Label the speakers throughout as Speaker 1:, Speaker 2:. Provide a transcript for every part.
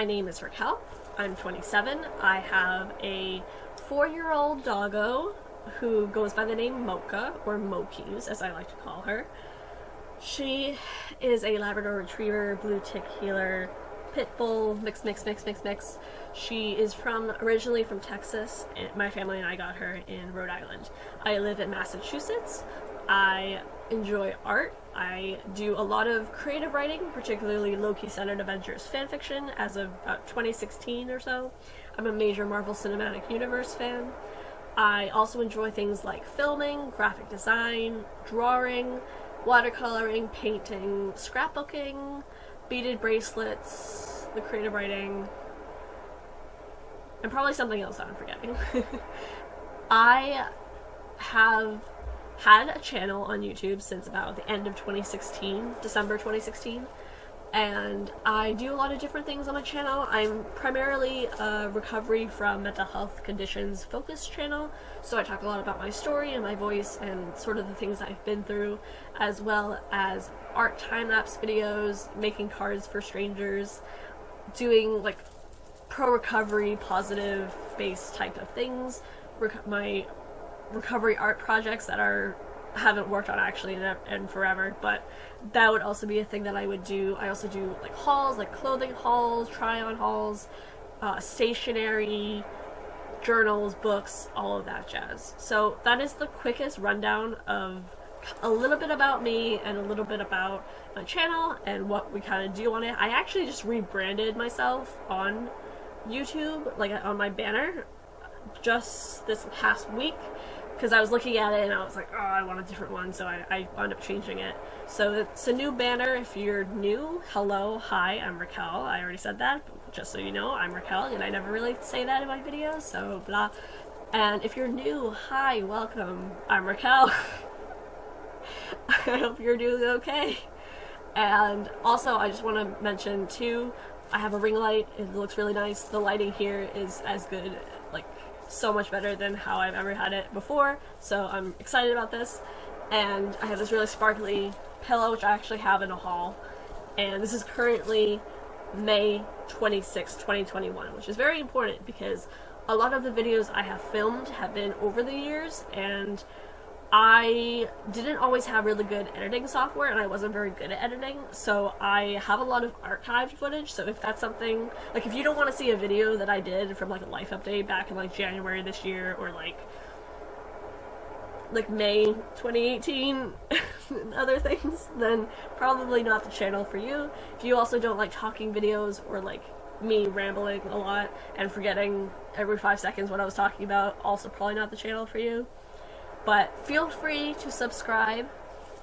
Speaker 1: My name is Raquel. I'm 27. I have a 4-year-old doggo who goes by the name Mocha, or Mokies as I like to call her. She is a Labrador Retriever, Blue Tick Heeler, Pit Bull, mix. She is originally from Texas. My family and I got her in Rhode Island. I live in Massachusetts. I enjoy art. I do a lot of creative writing, particularly low-key-centered adventurous fanfiction as of about 2016 or so. I'm a major Marvel Cinematic Universe fan. I also enjoy things like filming, graphic design, drawing, watercoloring, painting, scrapbooking, beaded bracelets, the creative writing, and probably something else that I'm forgetting. I have had a channel on YouTube since about the end of 2016, December 2016, and I do a lot of different things on my channel. I'm primarily a recovery from mental health conditions focused channel, so I talk a lot about my story and my voice and sort of the things I've been through, as well as art time-lapse videos, making cards for strangers, doing like pro-recovery, positive-based type of things, my recovery art projects that haven't worked on actually in forever, but that would also be a thing that I would do. I also do like hauls, like clothing hauls, try-on hauls, stationery, journals, books, all of that jazz. So that is the quickest rundown of a little bit about me and a little bit about my channel and what we kind of do on it. I actually just rebranded myself on YouTube, like on my banner, just this past week, because I was looking at it and I was like, oh, I want a different one, so I wound up changing it. So it's a new banner. If you're new, hello, hi, I'm Raquel. I already said that, but just so you know, I'm Raquel, and I never really say that in my videos, so blah. And if you're new, hi, welcome, I'm Raquel. I hope you're doing okay. And also, I just want to mention too, I have a ring light. It looks really nice. The lighting here is as good, like so much better than how I've ever had it before, so I'm excited about this. And I have this really sparkly pillow, which I actually have in a haul, and this is currently May 26, 2021, which is very important because a lot of the videos I have filmed have been over the years, and I didn't always have really good editing software, and I wasn't very good at editing, so I have a lot of archived footage. So if that's something, like if you don't want to see a video that I did from like a life update back in like January this year, or like May 2018 and other things, then probably not the channel for you. If you also don't like talking videos or like me rambling a lot and forgetting every 5 seconds what I was talking about, also probably not the channel for you. But feel free to subscribe.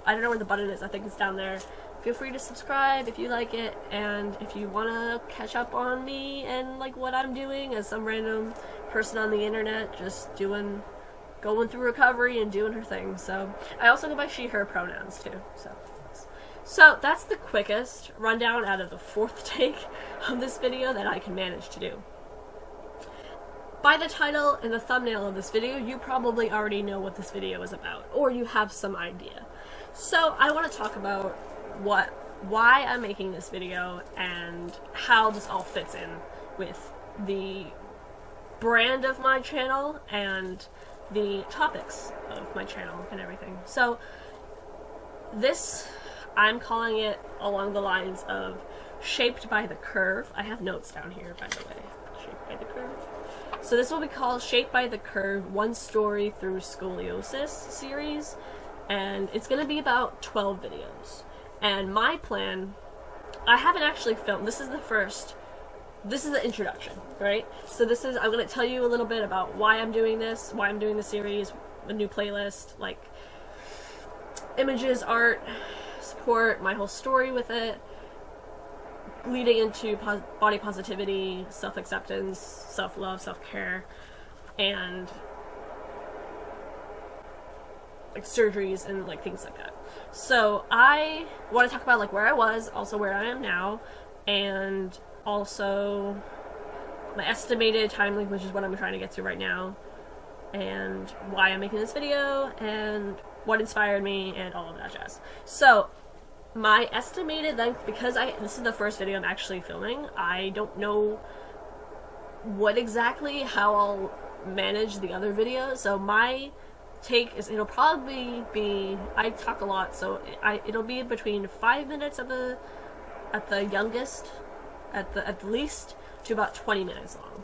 Speaker 1: I don't know where the button is, I think it's down there. Feel free to subscribe if you like it, and if you want to catch up on me and like what I'm doing as some random person on the internet just going through recovery and doing her thing. So I also go by she, her pronouns too. So that's the quickest rundown out of the 4th take of this video that I can manage to do. By the title and the thumbnail of this video, you probably already know what this video is about, or you have some idea. So I want to talk about why I'm making this video and how this all fits in with the brand of my channel and the topics of my channel and everything. So this, I'm calling it along the lines of Shaped by the Curve. I have notes down here, by the way. Shaped by the Curve. So this will be called Shaped by the Curve, One Story Through Scoliosis series, and it's going to be about 12 videos. And my plan, I haven't actually filmed, this is the introduction, right? So I'm going to tell you a little bit about why I'm doing this, why I'm doing the series, a new playlist, like images, art, support, my whole story with it, leading into body positivity, self-acceptance, self-love, self-care, and like surgeries and like things like that. So I want to talk about like where I was, also where I am now, and also my estimated timeline, which is what I'm trying to get to right now, and why I'm making this video, and what inspired me, and all of that jazz. So My estimated length, because this is the first video I'm actually filming, I don't know how I'll manage the other videos. So my take is it'll probably be, I talk a lot, so it'll be between 5 minutes at the youngest, at the least, to about 20 minutes long.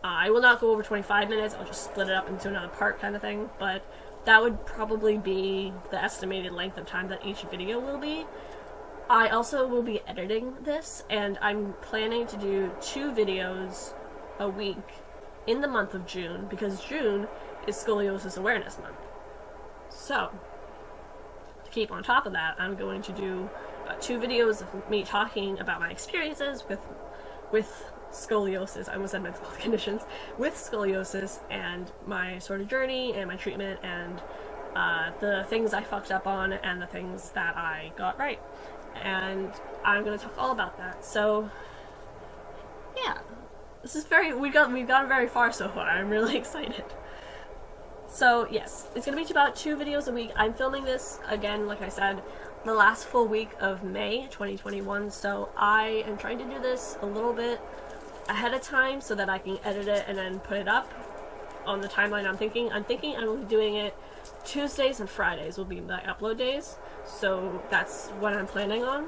Speaker 1: I will not go over 25 minutes. I'll just split it up into another part kind of thing, but that would probably be the estimated length of time that each video will be. I also will be editing this, and I'm planning to do 2 videos a week in the month of June, because June is Scoliosis Awareness Month. So, to keep on top of that, I'm going to do 2 videos of me talking about my experiences with scoliosis. I almost said mental health conditions. With scoliosis and my sort of journey and my treatment and the things I fucked up on and the things that I got right. And I'm going to talk all about that. So, yeah. This is we've gone very far so far. I'm really excited. So, yes, it's going to be about 2 videos a week. I'm filming this, again, like I said, the last full week of May 2021, so I am trying to do this a little bit ahead of time so that I can edit it and then put it up on the timeline I'm thinking I will be doing it Tuesdays and Fridays will be my upload days, so that's what I'm planning on.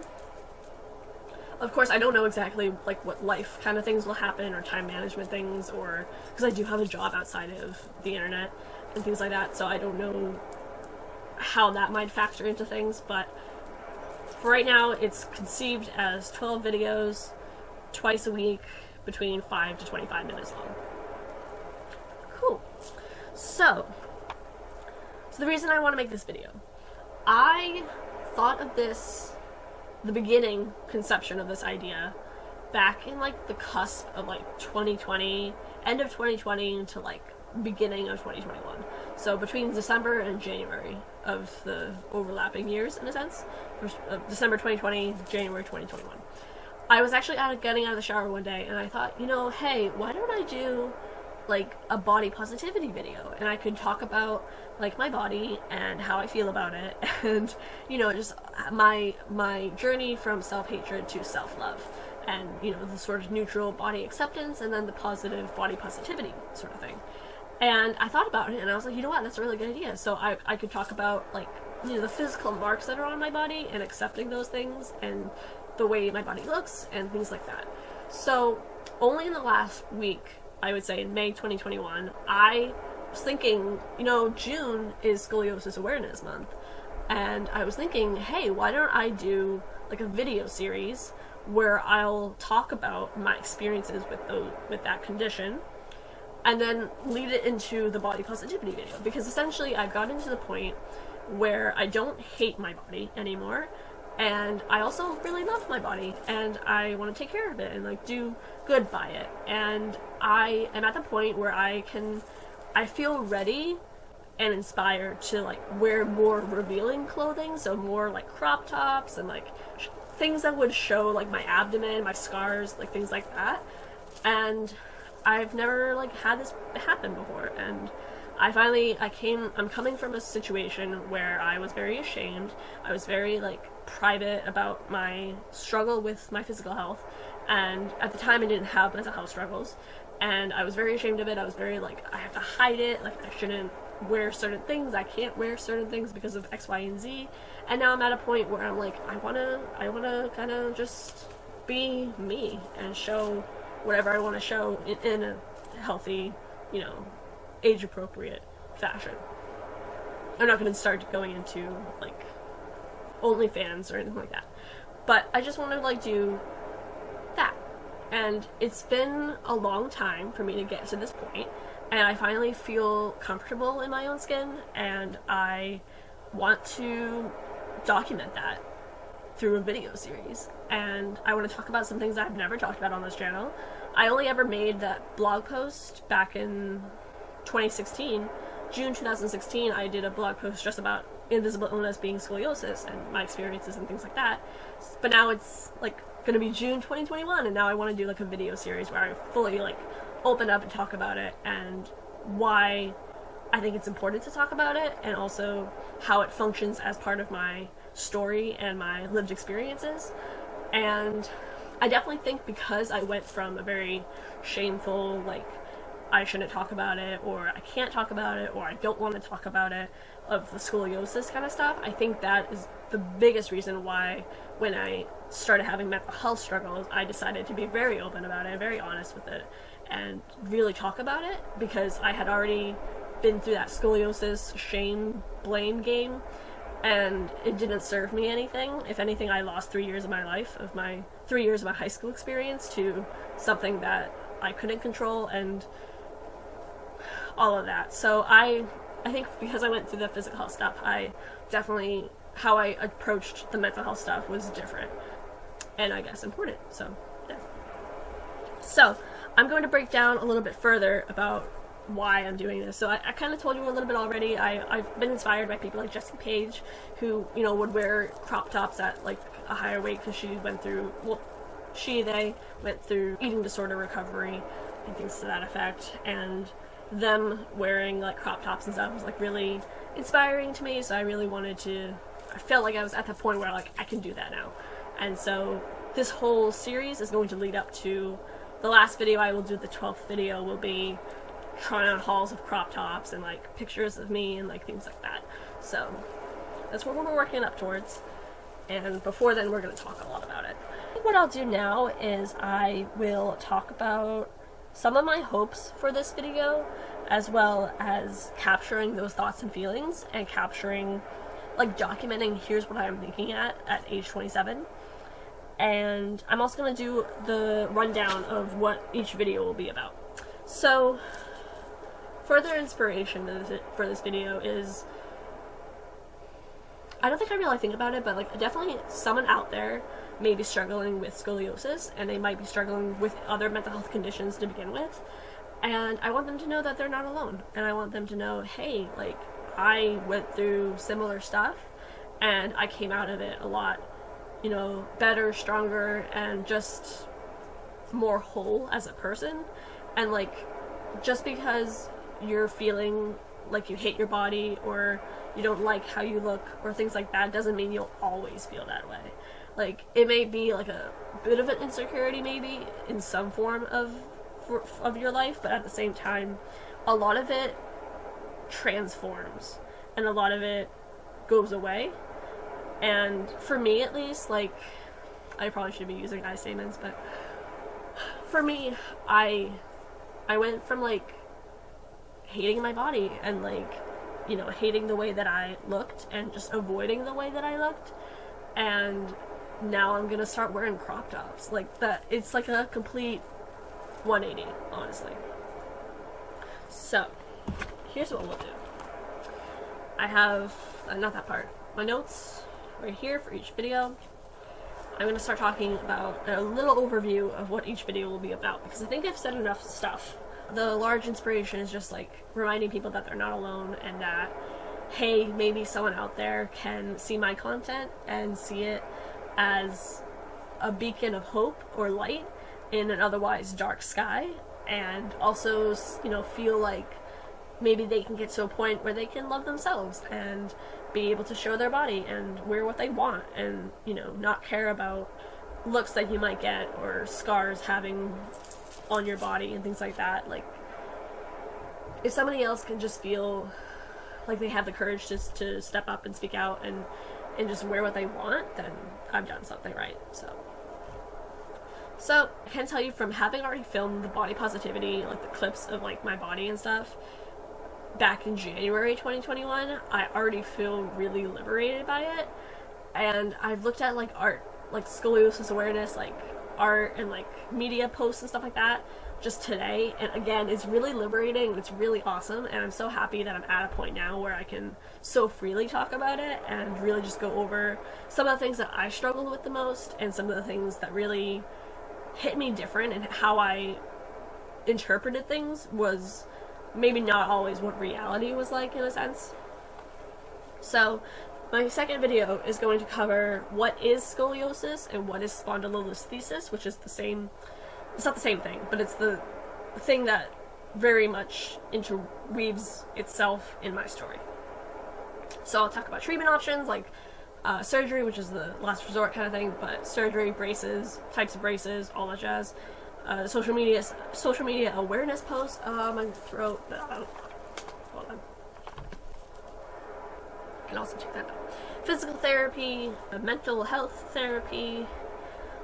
Speaker 1: Of course, I don't know exactly like what life kind of things will happen or time management things, or because I do have a job outside of the internet and things like that, so I don't know how that might factor into things, but for right now it's conceived as 12 videos twice a week between 5 to 25 minutes long. Cool. So the reason I want to make this video, I thought of this, the beginning conception of this idea, back in like the cusp of like 2020, end of 2020 to like beginning of 2021. So between December and January of the overlapping years, in a sense, December 2020, January 2021. I was actually getting out of the shower one day, and I thought, you know, hey, why don't I do like a body positivity video, and I could talk about like my body and how I feel about it, and you know, just my journey from self-hatred to self-love, and you know, the sort of neutral body acceptance and then the positive body positivity sort of thing. And I thought about it, and I was like, you know what, that's a really good idea. So I could talk about like, you know, the physical marks that are on my body and accepting those things and the way my body looks and things like that. So only in the last week, I would say in May 2021, I was thinking, you know, June is Scoliosis Awareness Month, and I was thinking, hey, why don't I do like a video series where I'll talk about my experiences with that condition, and then lead it into the body positivity video, because essentially I've gotten to the point where I don't hate my body anymore, and I also really love my body, and I want to take care of it and like do good by it, and I am at the point where I feel ready and inspired to like wear more revealing clothing, so more like crop tops and like things that would show like my abdomen, my scars, like things like that. And I've never like had this happen before, and I'm coming from a situation where I was very ashamed. I was very like private about my struggle with my physical health, and at the time I didn't have mental health struggles, and I was very ashamed of it. I was very like, I have to hide it, like I shouldn't wear certain things, I can't wear certain things because of X, Y, and Z. And now I'm at a point where I'm like, I wanna kind of just be me and show whatever I want to show in a healthy, you know, age-appropriate fashion. I'm not going to start going into like OnlyFans or anything like that, but I just want to like do that. And it's been a long time for me to get to this point, and I finally feel comfortable in my own skin, and I want to document that through a video series. And I want to talk about some things that I've never talked about on this channel. I only ever made that blog post back in 2016, June 2016. I did a blog post just about invisible illness being scoliosis and my experiences and things like that. But now it's like going to be June 2021, and now I want to do like a video series where I fully like open up and talk about it, and why I think it's important to talk about it, and also how it functions as part of my story and my lived experiences. And I definitely think because I went from a very shameful, like, I shouldn't talk about it, or I can't talk about it, or I don't want to talk about it, of the scoliosis kind of stuff, I think that is the biggest reason why when I started having mental health struggles, I decided to be very open about it, very honest with it, and really talk about it, because I had already been through that scoliosis shame blame game, and it didn't serve me anything. If anything, I lost 3 years of my life, of my 3 years of my high school experience, to something that I couldn't control, and all of that. So I think because I went through the physical health stuff, I definitely, how I approached the mental health stuff was different, and I guess important. So yeah. So I'm going to break down a little bit further about why I'm doing this. So I kind of told you a little bit already. I've been inspired by people like Jessie Page, who, you know, would wear crop tops at like a higher weight because she went through, well, they went through eating disorder recovery and things to that effect, and them wearing like crop tops and stuff was like really inspiring to me. So I really wanted to, I felt like I was at the point where like I can do that now. And so this whole series is going to lead up to the last video I will do. The 12th video will be trying on hauls of crop tops and like pictures of me and like things like that. So that's what we're working up towards, and before then we're going to talk a lot about it. What I'll do now is I will talk about some of my hopes for this video, as well as capturing those thoughts and feelings, and capturing, like, documenting here's what I'm thinking at age 27. And I'm also going to do the rundown of what each video will be about. So further inspiration for this video is, I don't think I really think about it, but like definitely someone out there may be struggling with scoliosis, and they might be struggling with other mental health conditions to begin with, and I want them to know that they're not alone, and I want them to know, hey, like, I went through similar stuff, and I came out of it a lot, you know, better, stronger, and just more whole as a person. And like, just because you're feeling like you hate your body, or you don't like how you look, or things like that, doesn't mean you'll always feel that way. Like, it may be like a bit of an insecurity maybe in some form of your life, but at the same time, a lot of it transforms, and a lot of it goes away. And for me, at least, like, I probably should be using I statements, but for me, I went from like hating my body and like, you know, hating the way that I looked and just avoiding the way that I looked, and now I'm gonna start wearing crop tops. Like, that, it's like a complete 180, honestly. So here's what we'll do. I have not that part, my notes right here for each video. I'm going to start talking about a little overview of what each video will be about, because I think I've said enough stuff. The large inspiration is just like reminding people that they're not alone, and that, hey, maybe someone out there can see my content and see it as a beacon of hope or light in an otherwise dark sky, and also, you know, feel like maybe they can get to a point where they can love themselves and be able to show their body and wear what they want, and, you know, not care about looks that you might get or scars having on your body and things like that. Like, if somebody else can just feel like they have the courage to step up and speak out and just wear what they want, then I've done something right. So I can tell you, from having already filmed the body positivity, like the clips of like my body and stuff back in January 2021, I already feel really liberated by it. And I've looked at like art, like scoliosis awareness, like art and like media posts and stuff like that just today, and again, it's really liberating, it's really awesome, and I'm so happy that I'm at a point now where I can so freely talk about it and really just go over some of the things that I struggled with the most, and some of the things that really hit me different, and how I interpreted things was maybe not always what reality was like, in a sense. So my second video is going to cover what is scoliosis and what is spondylolisthesis, which is the same. It's not the same thing, but it's the thing that very much interweaves itself in my story. So I'll talk about treatment options, like surgery, which is the last resort kind of thing, but surgery, braces, types of braces, all that jazz. Social media awareness posts. My throat. Hold on. You can also check that out. Physical therapy, mental health therapy,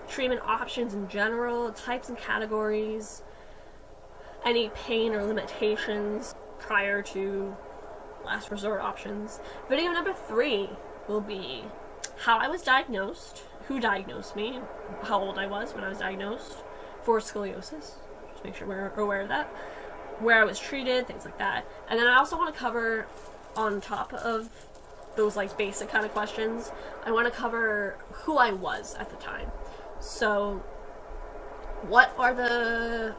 Speaker 1: treatment options in general, types and categories, any pain or limitations prior to last resort options. Video number 3 will be how I was diagnosed, who diagnosed me, how old I was when I was diagnosed for scoliosis. Just make sure we're aware of that. Where I was treated, things like that. And then I also want to cover, on top of those like basic kind of questions, I want to cover who I was at the time. So, what are the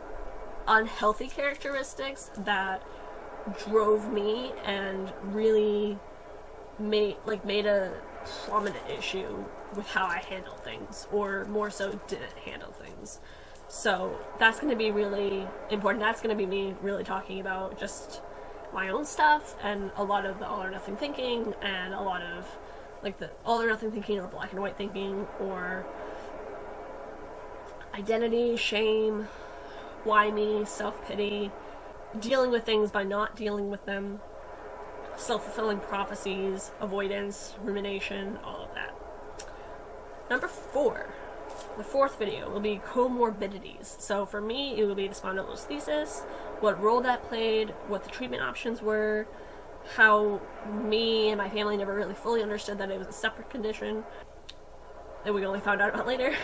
Speaker 1: unhealthy characteristics that drove me and really made a prominent issue with how I handle things, or more so didn't handle things. So that's going to be really important. That's going to be me really talking about just my own stuff and a lot of the all or nothing thinking, and a lot of like the all or nothing thinking or black and white thinking, or identity, shame, why me, self-pity, dealing with things by not dealing with them, self-fulfilling prophecies, avoidance, rumination, all of that. Number 4, the 4th video will be comorbidities. So for me, it will be the spondylolisthesis, what role that played, what the treatment options were, how me and my family never really fully understood that it was a separate condition that we only found out about later.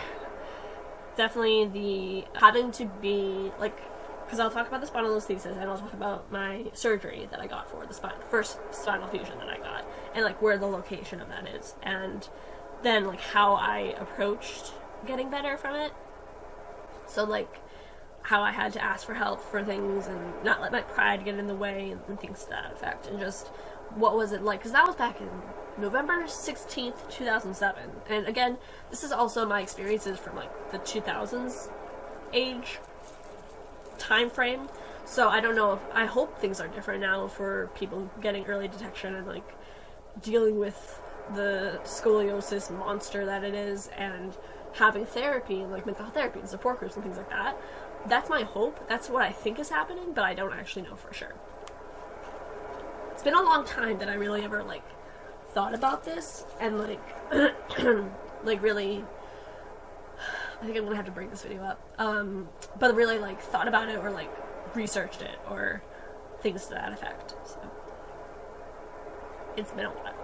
Speaker 1: Definitely the having to be like, because I'll talk about the spondylolisthesis and I'll talk about my surgery that I got for the first spinal fusion that I got, and like where the location of that is, and then like how I approached getting better from it. So like how I had to ask for help for things and not let my pride get in the way and things to that effect, and just what was it like, because that was back in November 16th, 2007. And again, this is also my experiences from like the 2000s age time frame. So I don't know if, I hope things are different now for people getting early detection and like dealing with the scoliosis monster that it is, and having therapy and like mental health therapy and support groups and things like that. That's my hope. That's what I think is happening, but I don't actually know for sure. It's been a long time that I really ever like thought about this and like like really, I think I'm gonna have to break this video up, but really like thought about it or like researched it or things to that effect. So it's been a while.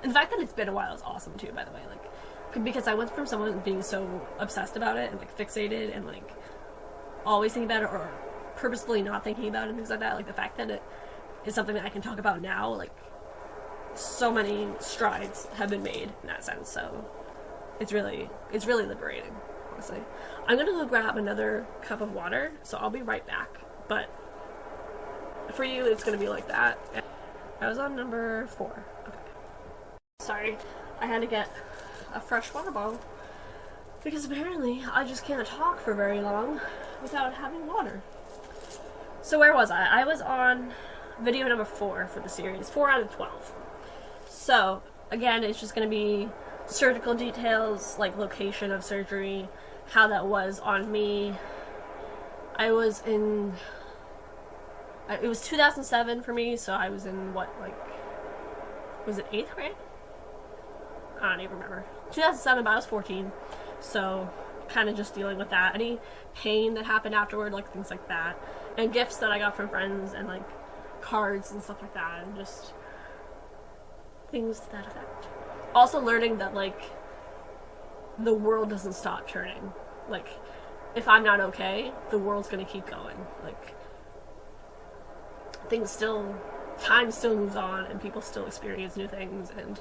Speaker 1: And the fact that it's been a while is awesome too, by the way, like, because I went from someone being so obsessed about it and like fixated and like always thinking about it or purposefully not thinking about it and things like that. Like the fact that it is something that I can talk about now, like so many strides have been made in that sense. So it's really liberating, honestly. I'm gonna go grab another cup of water, so I'll be right back. But for you, it's gonna be like that. I was on number 4. Okay. Sorry, I had to get a fresh water bottle because apparently I just can't talk for very long without having water. So where was I? I was on video number 4 for the series, 4 out of 12. So again, it's just going to be surgical details, like location of surgery, how that was on me. I was in, it was 2007 for me, so I was in what, like, was it 8th grade? I don't even remember. 2007, but I was 14, so kind of just dealing with that. Any pain that happened afterward, like things like that, and gifts that I got from friends, and like cards and stuff like that, and just things to that effect. Also learning that like the world doesn't stop turning. Like if I'm not okay, the world's gonna keep going. Like time still moves on, and people still experience new things, and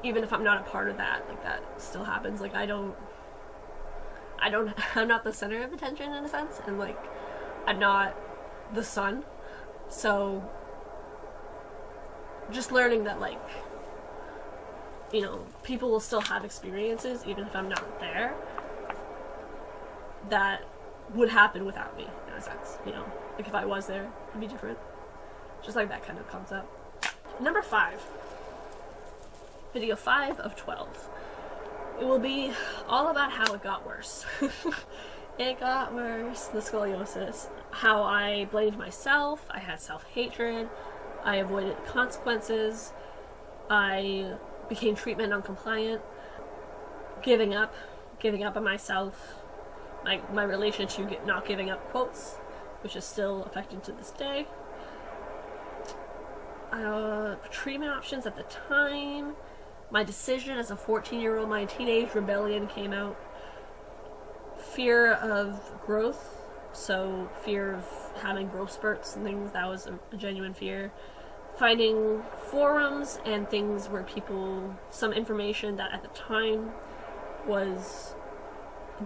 Speaker 1: even if I'm not a part of that, like that still happens. Like I'm not the center of attention in a sense, and like I'm not the sun. So just learning that like, you know, people will still have experiences even if I'm not there that would happen without me, in a sense, you know. Like if I was there, it'd be different. Just like that kind of concept. Number 5. video 5 of 12. It will be all about how it got worse. It got worse, the scoliosis. How I blamed myself, I had self-hatred, I avoided consequences, I became treatment non-compliant, giving up on myself, my relation to not giving up quotes, which is still affected to this day. Treatment options at the time, my decision as a 14-year-old, my teenage rebellion came out. Fear of growth, so fear of having growth spurts and things, that was a genuine fear. Finding forums and things where some information that at the time was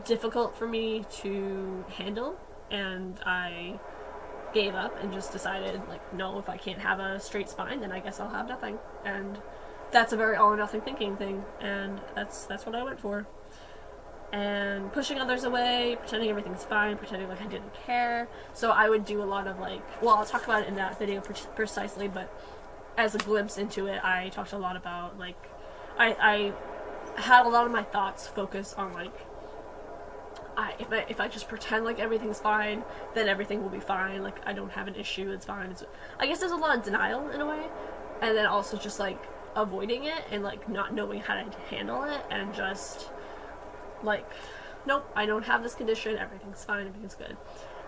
Speaker 1: difficult for me to handle, and I gave up and just decided, like, no, if I can't have a straight spine, then I guess I'll have nothing. And that's a very all or nothing thinking thing, and that's what I went for. And pushing others away, pretending everything's fine, pretending like I didn't care. So I would do a lot of I'll talk about it in that video precisely, but as a glimpse into it, I talked a lot about I had a lot of my thoughts focus on if I just pretend like everything's fine, then everything will be fine. Like, I don't have an issue, it's fine. I guess there's a lot of denial in a way, and then also just avoiding it and not knowing how to handle it, and just nope, I don't have this condition, everything's fine, everything's good.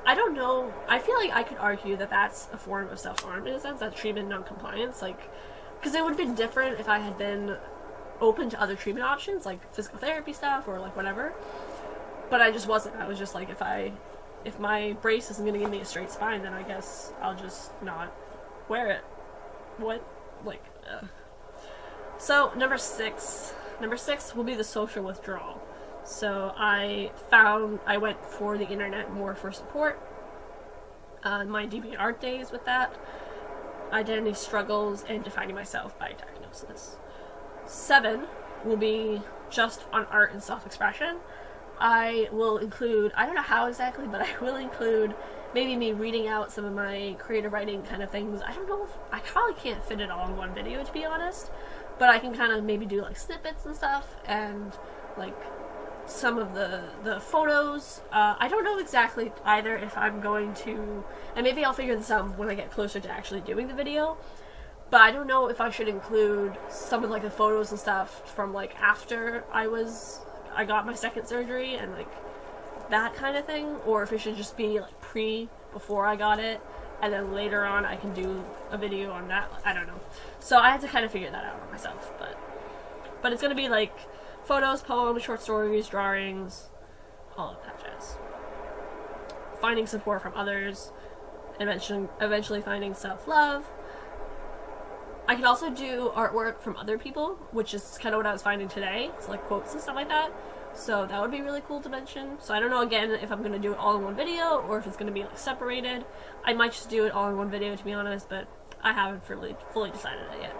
Speaker 1: I don't know, I feel like I could argue that that's a form of self-harm in a sense, that treatment non-compliance, because it would have been different if I had been open to other treatment options, like physical therapy stuff or whatever, but I just wasn't. I was just if my brace isn't going to give me a straight spine, then I guess I'll just not wear it. So, number six will be the social withdrawal. So I went for the internet more for support. My DeviantArt days with that, identity struggles, and defining myself by diagnosis. 7 will be just on art and self-expression. I will include, I don't know how exactly, but I will include maybe me reading out some of my creative writing kind of things. I don't know I probably can't fit it all in one video, to be honest, but I can kind of maybe do snippets and stuff, and some of the photos. I don't know exactly either if I'm going to, and maybe I'll figure this out when I get closer to actually doing the video, but I don't know if I should include some of the photos and stuff from after I got my second surgery and that kind of thing, or if it should just be before I got it, and then later on I can do a video on that. I don't know. So I had to kind of figure that out on myself, but it's gonna be photos, poems, short stories, drawings, all of that jazz. Finding support from others, eventually finding self-love. I could also do artwork from other people, which is kind of what I was finding today. It's quotes and stuff like that. So that would be really cool to mention. So I don't know, again, if I'm going to do it all in one video or if it's going to be separated. I might just do it all in one video, to be honest, but I haven't fully decided it yet.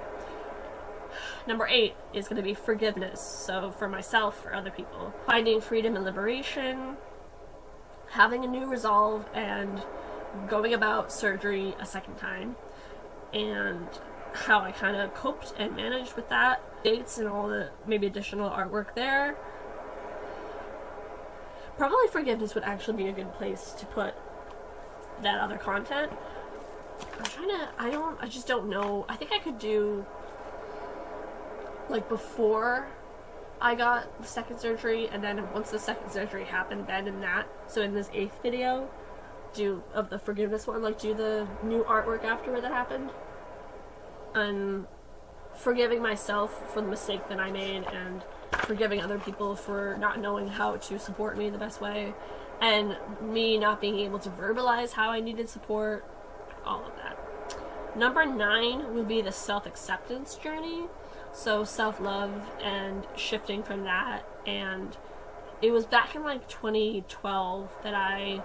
Speaker 1: Number 8 is going to be forgiveness. So for myself, for other people. Finding freedom and liberation, having a new resolve, and going about surgery a second time, and how I kind of coped and managed with that. Dates and all the maybe additional artwork there. Probably forgiveness would actually be a good place to put that other content. I just don't know. I think I could do before I got the second surgery, and then once the second surgery happened, then in that. So in this 8th video, of the forgiveness one, do the new artwork after that happened. And forgiving myself for the mistake that I made, and forgiving other people for not knowing how to support me the best way, and me not being able to verbalize how I needed support, all of that. Number 9 would be the self-acceptance journey. So self-love and shifting from that, and it was back in 2012 that I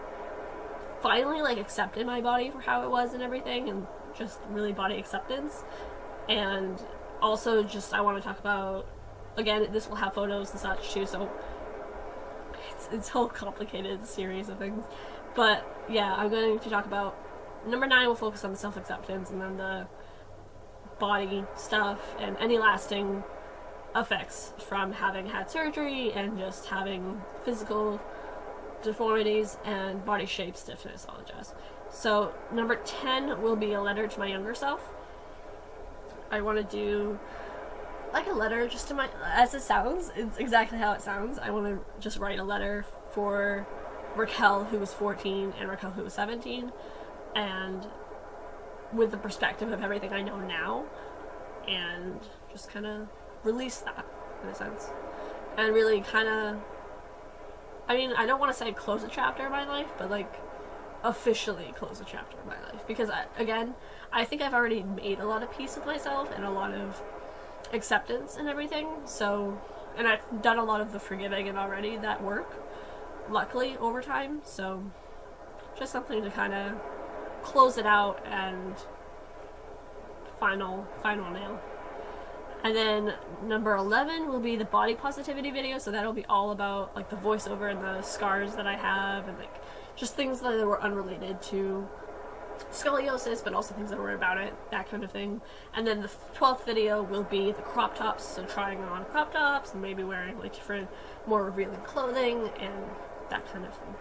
Speaker 1: finally accepted my body for how it was and everything, and just really body acceptance. And also just I want to talk about, again, this will have photos and such too, so it's a whole complicated series of things. But yeah, I'm going to talk about number 9 will focus on the self-acceptance, and then the body stuff and any lasting effects from having had surgery and just having physical deformities and body shape stiffness, all the jazz. So number 10 will be a letter to my younger self. I want to do like a letter just to my, as it sounds, it's exactly how it sounds. I want to just write a letter for Raquel, who was 14, and Raquel, who was 17, and with the perspective of everything I know now, and just kind of release that, in a sense. And really kind of, I mean, I don't want to say close a chapter in my life, but like officially close a chapter in my life. Because I think I've already made a lot of peace with myself and a lot of acceptance and everything. So, and I've done a lot of the forgiving and already that work, luckily, over time. So, just something to kind of close it out and final nail. And then number 11 will be the body positivity video, so that'll be all about like the voiceover and the scars that I have, and like just things that were unrelated to scoliosis, but also things that were about it, that kind of thing. And then the 12th video will be the crop tops, so trying on crop tops and maybe wearing like different, more revealing clothing and that kind of thing.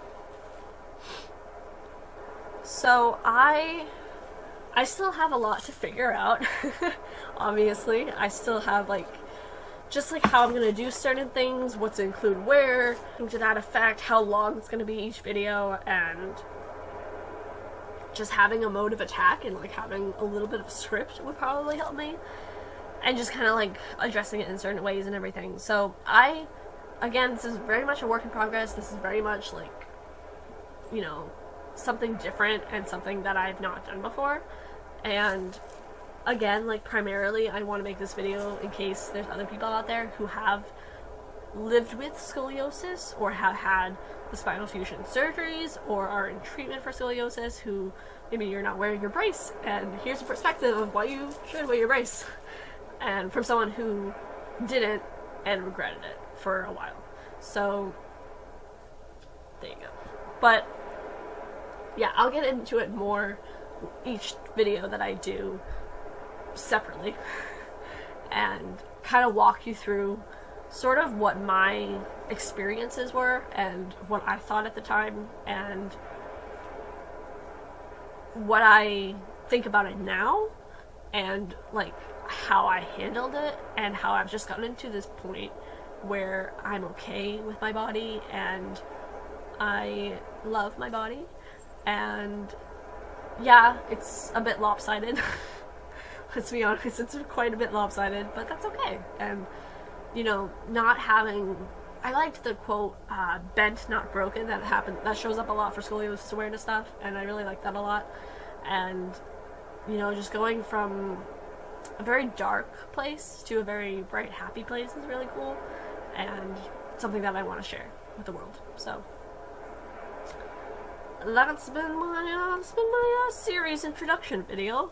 Speaker 1: So I still have a lot to figure out. Obviously, I still have like just like how I'm gonna do certain things, what to include where, to that effect, how long it's gonna be each video, and just having a mode of attack and like having a little bit of script would probably help me, and just kind of like addressing it in certain ways and everything. So again, this is very much a work in progress. This is very much like, you know, something different and something that I've not done before. And again, like primarily I want to make this video in case there's other people out there who have lived with scoliosis or have had the spinal fusion surgeries or are in treatment for scoliosis, who maybe you're not wearing your brace, and here's a perspective of why you should wear your brace, and from someone who didn't and regretted it for a while. So there you go. But yeah, I'll get into it more each video that I do separately and kind of walk you through sort of what my experiences were and what I thought at the time and what I think about it now and like how I handled it and how I've just gotten to this point where I'm okay with my body and I love my body. And yeah, it's a bit lopsided. Let's be honest, it's quite a bit lopsided, but that's okay. And, you know, not having, I liked the quote, bent, not broken, that shows up a lot for scoliosis awareness stuff, and I really like that a lot. And, you know, just going from a very dark place to a very bright, happy place is really cool, and something that I want to share with the world. So that's been my series introduction video,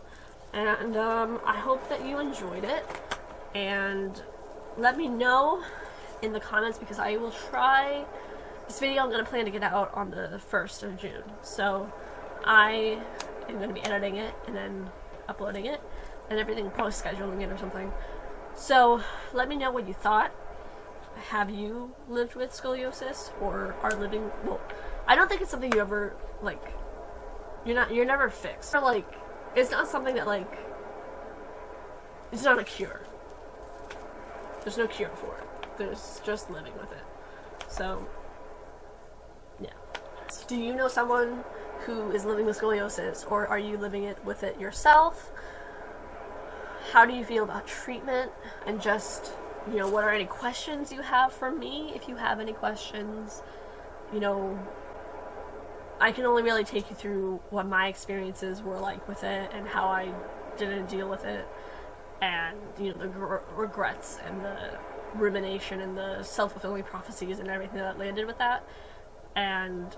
Speaker 1: and I hope that you enjoyed it, and let me know in the comments, because I will try this video. I'm going to plan to get out on the 1st of June, so I am going to be editing it and then uploading it and everything, probably scheduling it or something. So let me know what you thought. Have you lived with scoliosis or are living? Well, I don't think it's something you ever, like, you're never fixed. Or, like, it's not something that, like, it's not a cure. There's no cure for it. There's just living with it. So, yeah. So do you know someone who is living with scoliosis, or are you living with it yourself? How do you feel about treatment? And just, you know, what are any questions you have for me? If you have any questions, you know, I can only really take you through what my experiences were like with it and how I didn't deal with it, and, you know, the regrets and the rumination and the self-fulfilling prophecies and everything that landed with that. And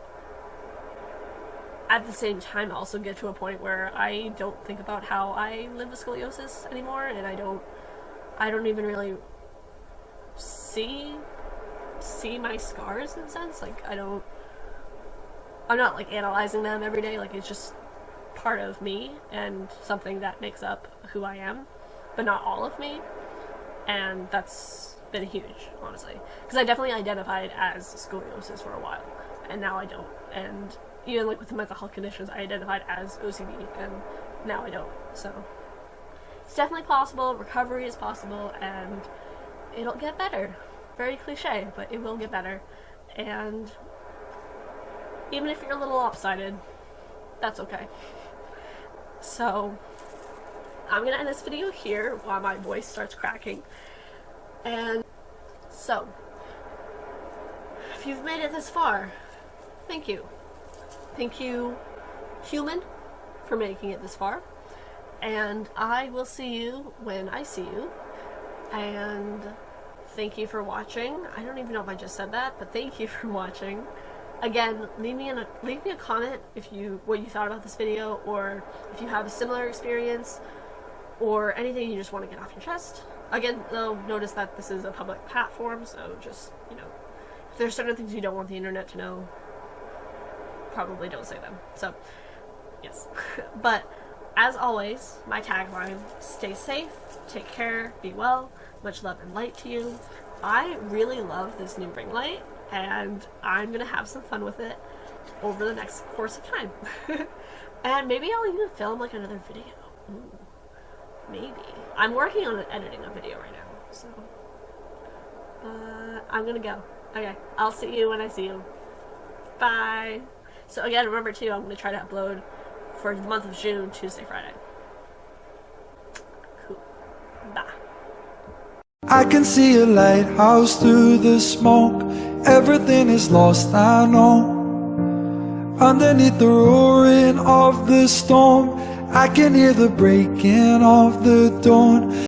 Speaker 1: at the same time also get to a point where I don't think about how I live with scoliosis anymore, and I don't even really see my scars in a sense. Like, I'm not like analyzing them every day. Like, it's just part of me and something that makes up who I am, but not all of me. and that's been huge, honestly, because I definitely identified as scoliosis for a while, and now I don't. And even like with the mental health conditions, I identified as OCD, and now I don't. So it's definitely possible. Recovery is possible, and it'll get better. Very cliche, but it will get better. And even if you're a little lopsided, that's okay. So I'm gonna end this video here while my voice starts cracking. And so, if you've made it this far, thank you. Thank you, human, for making it this far. And I will see you when I see you. And thank you for watching. I don't even know if I just said that, but thank you for watching. Again, leave me a comment what you thought about this video, or if you have a similar experience, or anything you just want to get off your chest. Again, though, notice that this is a public platform, so just, if there's certain things you don't want the internet to know, probably don't say them. So, yes. But, as always, my tagline, stay safe, take care, be well, much love and light to you. I really love this new ring light, and I'm going to have some fun with it over the next course of time. And maybe I'll even film like another video. Ooh, maybe. I'm working on editing a video right now, so I'm going to go. Okay, I'll see you when I see you. Bye. So again, remember too, I'm going to try to upload for the month of June, Tuesday, Friday. Cool. Bye.
Speaker 2: I can see a lighthouse through the smoke. Everything is lost, I know. Underneath the roaring of the storm, I can hear the breaking of the dawn.